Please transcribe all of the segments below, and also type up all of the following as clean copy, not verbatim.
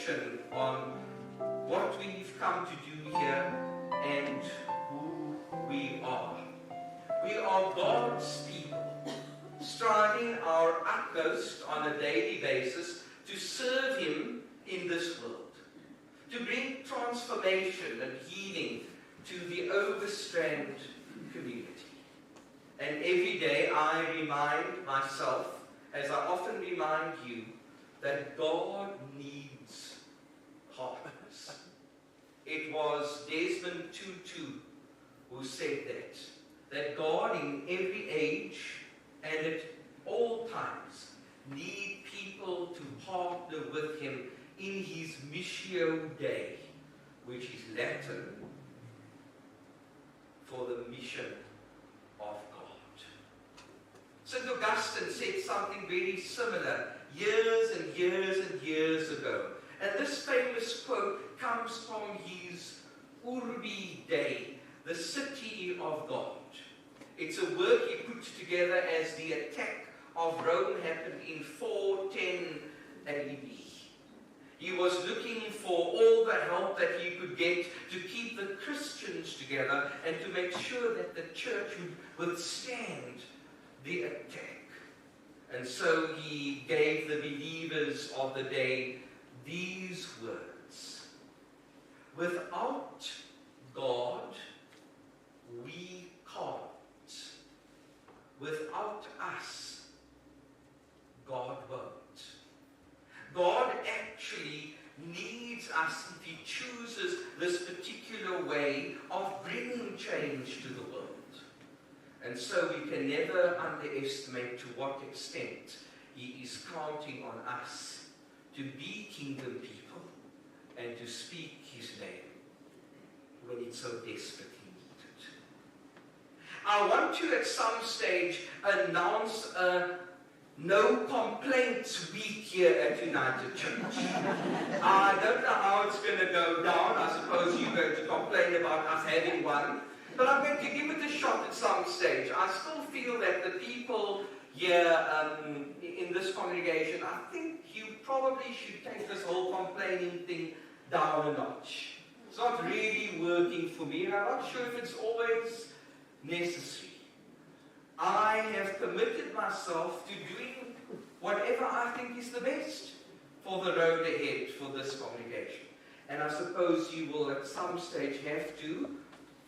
reflection on what we've come to do here and who we are. We are God's people, striving our utmost on a daily basis to serve Him in this world, to bring transformation and healing to the overstrained community. And every day I remind myself, as I often remind you, that God needs partners. It was Desmond Tutu who said that God in every age and at all times need people to partner with Him in His Missio Dei, which is Latin for the mission of God. St. Augustine said something very similar years and years and years ago. And this famous quote comes from his Urbi Dei, the city of God. It's a work he put together as the attack of Rome happened in 410 AD. He was looking for all the help that he could get to keep the Christians together and to make sure that the church would withstand the attack. And so he gave the believers of the day these words: without God, we can't. Without us, God won't. God actually needs us if He chooses this particular way of bringing change to the world. And so we can never underestimate to what extent He is counting on us to be kingdom people and to speak His name when it's so desperately needed. I want to at some stage announce a no complaints week here at United Church. I don't know how it's going to go down. I suppose you're going to complain about us having one. But I'm going to give it a shot at some stage. I still feel that the people here in this congregation, I think you probably should take this whole complaining thing down a notch. It's not really working for me, and I'm not sure if it's always necessary. I have committed myself to doing whatever I think is the best for the road ahead for this congregation. And I suppose you will at some stage have to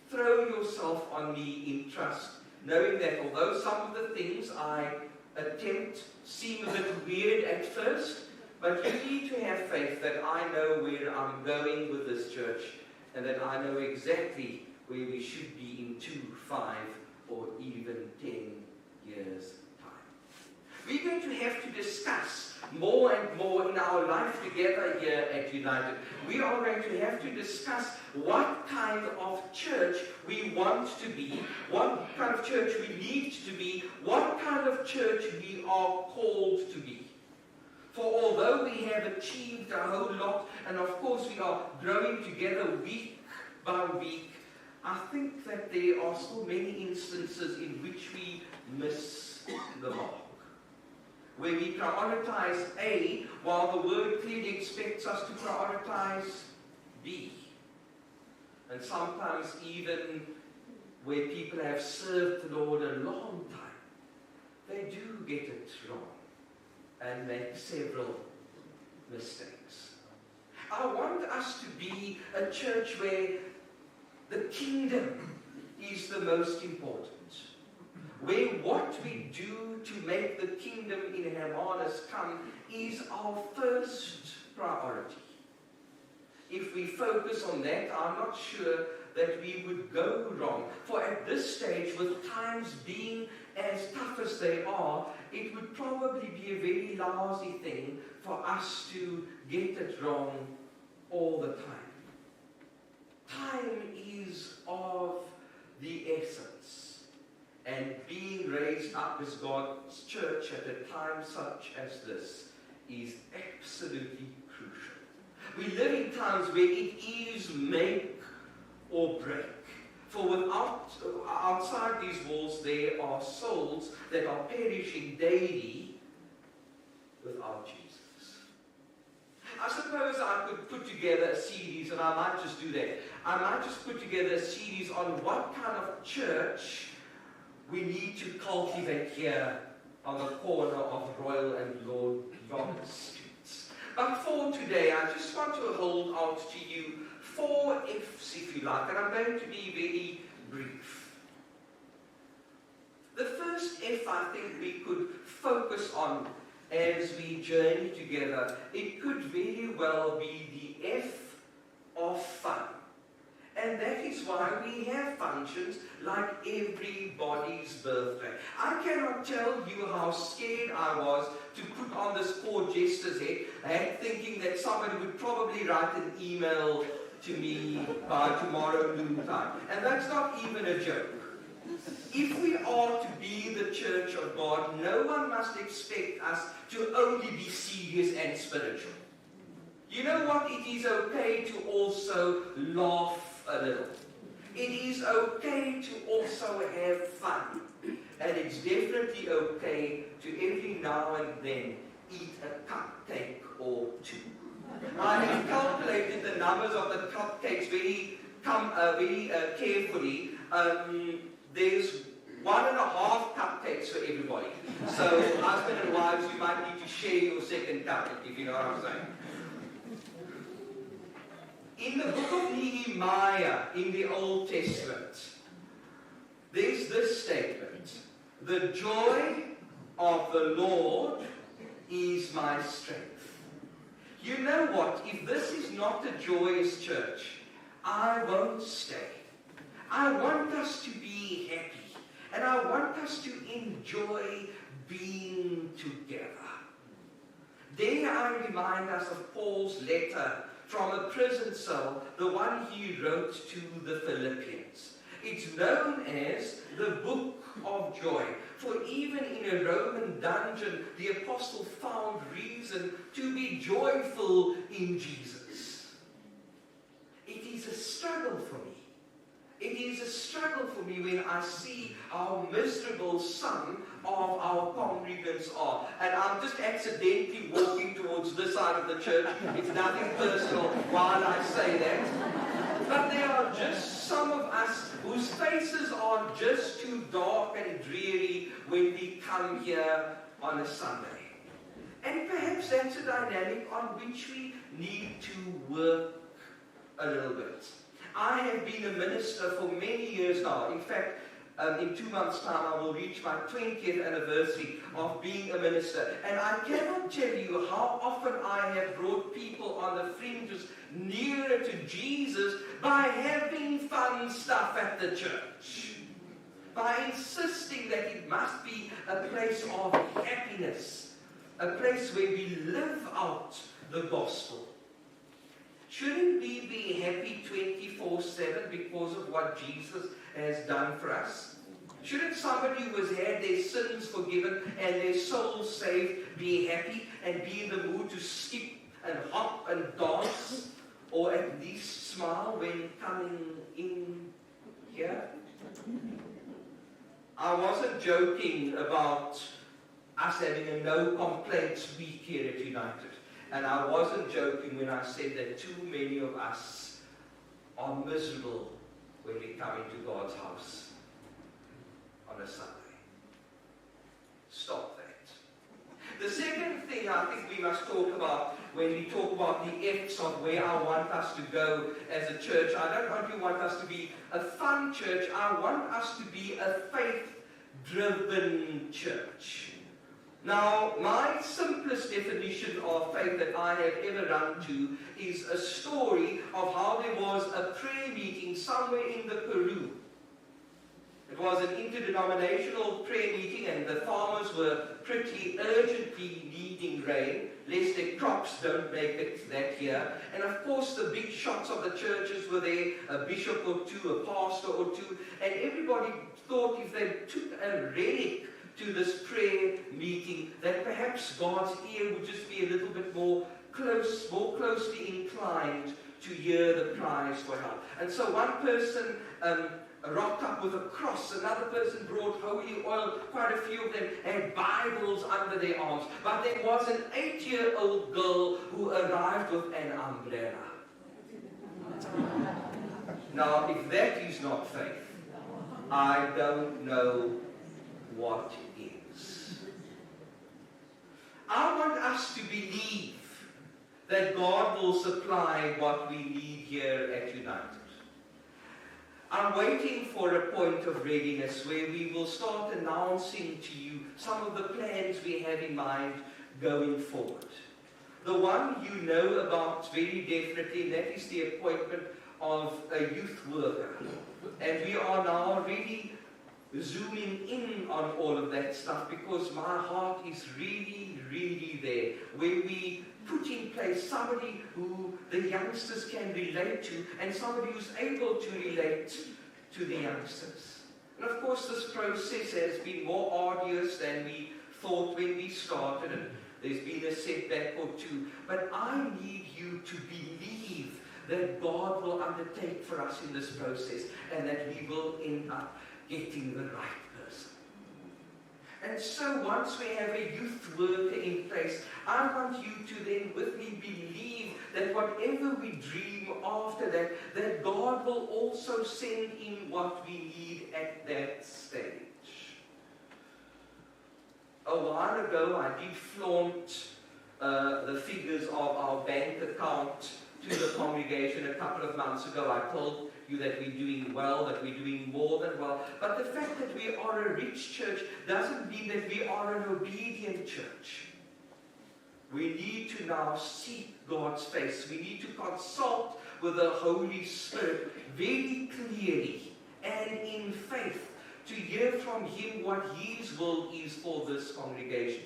throw yourself on me in trust, knowing that although some of the things I attempt seem a bit weird at first, but you need to have faith that I know where I'm going with this church and that I know exactly where we should be in 2, 5, or even 10 years' time. We're going to have to discuss more and more in our life together here at United. We are going to have to discuss what kind of church we want to be, what kind of church we need to be, what kind of church we are called to be. For although we have achieved a whole lot, and of course we are growing together week by week, I think that there are still many instances in which we miss the mark, where we prioritize A while the Word clearly expects us to prioritize B. And sometimes even where people have served the Lord a long time, they do get it wrong and make several mistakes. I want us to be a church where the kingdom is the most important. Where what we do to make the kingdom in Hermanus come is our first priority. If we focus on that, I'm not sure that we would go wrong. For at this stage, with times being as tough as they are, it would probably be a very lousy thing for us to get it wrong all the time. Time is of the essence, and being raised up as God's church at a time such as this is absolutely crucial. We live in times where it is make or break. For outside these walls there are souls that are perishing daily without Jesus. I suppose I could put together a series, and I might just do that. I might just put together a series on what kind of church we need to cultivate here on the corner of Royal and Lord Roberts Streets. But for today, I just want to hold out to you 4 F's, if you like, and I'm going to be very brief. The first F I think we could focus on as we journey together, it could very well be the F of fun. And that is why we have functions like everybody's birthday. I cannot tell you how scared I was to put on this poor jester's head, thinking that somebody would probably write an email to me by tomorrow noontime. And that's not even a joke. If we are to be the church of God, no one must expect us to only be serious and spiritual. You know what? It is okay to also laugh a little. It is okay to also have fun. And it's definitely okay to every now and then eat a cupcake or 2. I have calculated the numbers of the cupcakes very carefully. There's 1.5 cupcakes for everybody. So husband and wives, you might need to share your second cupcake, if you know what I'm saying. In the book of Nehemiah, in the Old Testament, there's this statement: the joy of the Lord is my strength. You know what? If this is not a joyous church, I won't stay. I want us to be happy, and I want us to enjoy being together. Dare I remind us of Paul's letter from a prison cell, the one he wrote to the Philippians. It's known as the Book of Joy, for even in a Roman dungeon, the apostle found reason to be joyful in Jesus. It is a struggle for me. It is a struggle for me when I see how miserable some of our congregants are. And I'm just accidentally walking towards this side of the church. It's nothing personal while I say that. But there are just some of us whose faces are just too dark and dreary when we come here on a Sunday. And perhaps that's a dynamic on which we need to work a little bit. I have been a minister for many years now. In fact, in 2 months' time, I will reach my 20th anniversary of being a minister. And I cannot tell you how often I have brought people on the fringes nearer to Jesus by having fun stuff at the church. By insisting that it must be a place of happiness. A place where we live out the gospel. Shouldn't we be happy 24/7 because of what Jesus has done for us? Shouldn't somebody who has had their sins forgiven and their soul saved be happy and be in the mood to skip and hop and dance, or at least smile when coming in here? I wasn't joking about us having a no complaints week here at United. And I wasn't joking when I said that too many of us are miserable when we come into God's house on a Sunday. Stop that. The second thing I think we must talk about when we talk about the F's of where I want us to go as a church, I don't want you want us to be a fun church. I want us to be a faith-driven church. Now, my simplest definition of faith that I have ever run to is a story of how there was a prayer meeting somewhere in the Peru. It was an interdenominational prayer meeting, and the farmers were pretty urgently needing rain, lest their crops don't make it that year. And of course, the big shots of the churches were there, a bishop or two, a pastor or two, and everybody thought if they took a relic to this prayer meeting, that perhaps God's ear would just be a little bit more closely inclined to hear the cries for help. And so one person rocked up with a cross. Another person brought holy oil. Quite a few of them had Bibles under their arms. But there was an 8-year-old girl who arrived with an umbrella. Now, if that is not faith, I don't know what is. I want us to believe that God will supply what we need here at United. I'm waiting for a point of readiness where we will start announcing to you some of the plans we have in mind going forward. The one you know about very definitely, and that is the appointment of a youth worker. And we are now really zooming in on all of that stuff because my heart is really, really there, where we put in place somebody who the youngsters can relate to and somebody who's able to relate to the youngsters. And of course this process has been more arduous than we thought when we started, and there's been a setback or two. But I need you to believe that God will undertake for us in this process and that we will end up getting the right person. And so once we have a youth worker in place, I want you to then with me believe that whatever we dream after that, that God will also send in what we need at that stage. A while ago I did flaunt the figures of our bank account to the congregation a couple of months ago. I told you that we're doing well, that we're doing more than well. But the fact that we are a rich church doesn't mean that we are an obedient church. We need to now seek God's face. We need to consult with the Holy Spirit very clearly and in faith to hear from Him what His will is for this congregation.